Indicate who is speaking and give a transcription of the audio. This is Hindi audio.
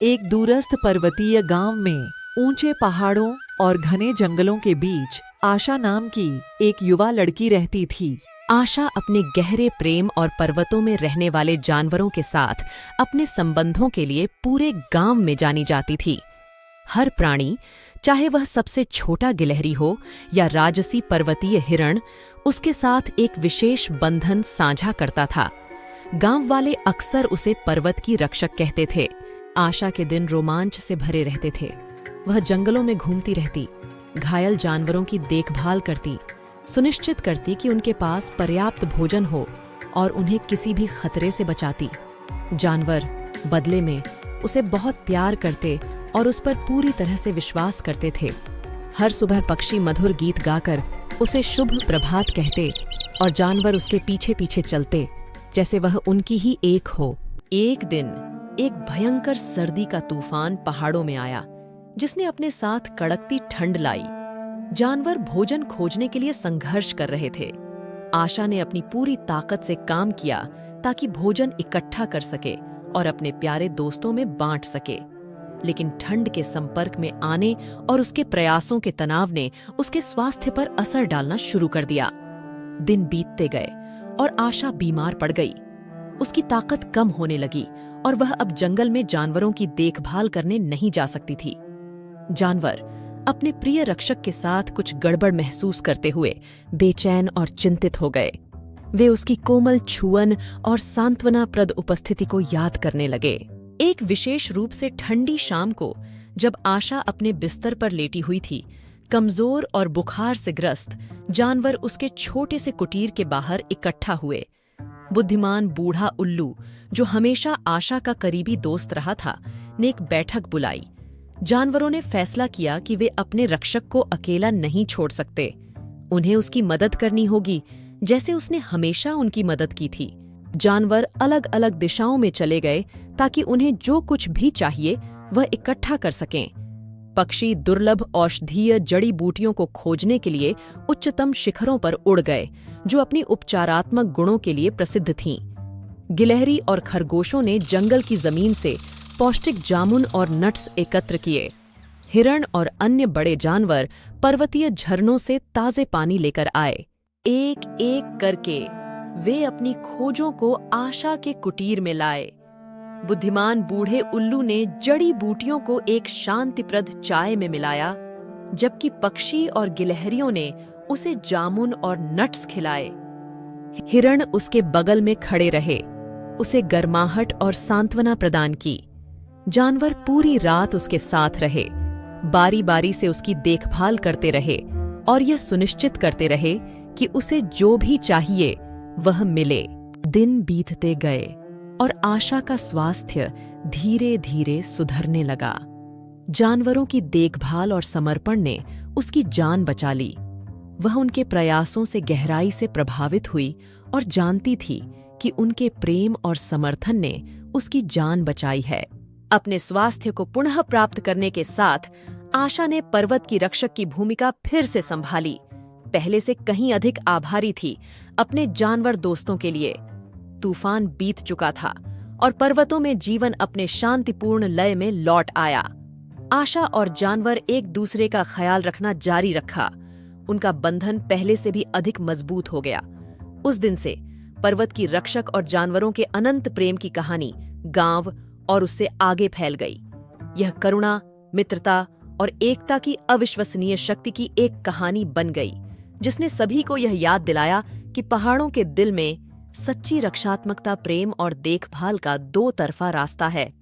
Speaker 1: एक दूरस्थ पर्वतीय गांव में ऊंचे पहाड़ों और घने जंगलों के बीच आशा नाम की एक युवा लड़की रहती थी।
Speaker 2: आशा अपने गहरे प्रेम और पर्वतों में रहने वाले जानवरों के साथ अपने संबंधों के लिए पूरे गांव में जानी जाती थी। हर प्राणी, चाहे वह सबसे छोटा गिलहरी हो या राजसी पर्वतीय हिरण, उसके साथ एक विशेष बंधन साझा करता था। गांव वाले अक्सर उसे पर्वत की रक्षक कहते थे। आशा के दिन रोमांच से भरे रहते थे। वह जंगलों में घूमती रहती, घायल जानवरों की देखभाल करती, सुनिश्चित करती कि उनके पास पर्याप्त भोजन हो और उन्हें किसी भी खतरे से बचाती। जानवर बदले में उसे बहुत प्यार करते और उस पर पूरी तरह से विश्वास करते थे। हर सुबह पक्षी मधुर गीत गाकर उसे शुभ प्रभात कहते और जानवर उसके पीछे पीछे चलते जैसे वह उनकी ही एक हो। एक दिन एक भयंकर सर्दी का तूफान पहाड़ों में आया, जिसने अपने साथ कड़कती ठंड लाई। जानवर भोजन खोजने के लिए संघर्ष कर रहे थे। आशा ने अपनी पूरी ताकत से काम किया ताकि भोजन इकट्ठा कर सके और अपने प्यारे दोस्तों में बांट सके। लेकिन ठंड के संपर्क में आने और उसके प्रयासों के तनाव ने उसके स्वास्थ्य पर असर डालना शुरू कर दिया। दिन बीतते गए और आशा बीमार पड़ गई। उसकी ताकत कम होने लगी और वह अब जंगल में जानवरों की देखभाल करने नहीं जा सकती थी। जानवर अपने प्रिय रक्षक के साथ कुछ गड़बड़ महसूस करते हुए बेचैन और चिंतित हो गए। वे उसकी कोमल छुअन और सांत्वनाप्रद उपस्थिति को याद करने लगे। एक विशेष रूप से ठंडी शाम को, जब आशा अपने बिस्तर पर लेटी हुई थी, कमजोर और बुखार से ग्रस्त जानवर उसके छोटे से कुटीर के बाहर इकट्ठा हुए। बुद्धिमान बूढ़ा उल्लू, जो हमेशा आशा का करीबी दोस्त रहा था, ने एक बैठक बुलाई। जानवरों ने फैसला किया कि वे अपने रक्षक को अकेला नहीं छोड़ सकते। उन्हें उसकी मदद करनी होगी, जैसे उसने हमेशा उनकी मदद की थी। जानवर अलग अलग दिशाओं में चले गए ताकि उन्हें जो कुछ भी चाहिए वह इकट्ठा कर सकें। पक्षी दुर्लभ औषधीय जड़ी बूटियों को खोजने के लिए उच्चतम शिखरों पर उड़ गए, जो अपनी उपचारात्मक गुणों के लिए प्रसिद्ध थीं। गिलहरी और खरगोशों ने जंगल की जमीन से पौष्टिक जामुन और नट्स एकत्र किए। हिरण और अन्य बड़े जानवर पर्वतीय झरनों से ताजे पानी लेकर आए। एक एक करके वे अपनी खोजों को आशा के कुटीर में लाए। बुद्धिमान बूढ़े उल्लू ने जड़ी बूटियों को एक शांतिप्रद चाय में मिलाया, जबकि पक्षी और गिलहरियों ने उसे जामुन और नट्स खिलाए। हिरण उसके बगल में खड़े रहे, उसे गर्माहट और सांत्वना प्रदान की। जानवर पूरी रात उसके साथ रहे, बारी बारी से उसकी देखभाल करते रहे और यह सुनिश्चित करते रहे कि उसे जो भी चाहिए वह मिले। दिन बीतते गए और आशा का स्वास्थ्य धीरे धीरे सुधरने लगा। जानवरों की देखभाल और समर्पण ने उसकी जान बचा ली। वह उनके प्रयासों से गहराई से प्रभावित हुई और जानती थी कि उनके प्रेम और समर्थन ने उसकी जान बचाई है। अपने स्वास्थ्य को पुनः प्राप्त करने के साथ आशा ने पर्वत की रक्षक की भूमिका फिर से संभाली। पहले से कहीं अधिक आभारी थी अपने जानवर दोस्तों के लिए। तूफान बीत चुका था और पर्वतों में जीवन अपने शांतिपूर्ण लय में लौट आया। आशा और जानवर एक दूसरे का ख्याल रखना जारी रखा। उनका बंधन पहले से भी अधिक मजबूत हो गया। उस दिन से पर्वत की रक्षक और जानवरों के अनंत प्रेम की कहानी गांव और उससे आगे फैल गई। यह करुणा, मित्रता और एकता की अविश्वसनीय शक्ति की एक कहानी बन गई, जिसने सभी को यह याद दिलाया कि पहाड़ों के दिल में सच्ची रक्षात्मकता, प्रेम और देखभाल का दो तरफा रास्ता है।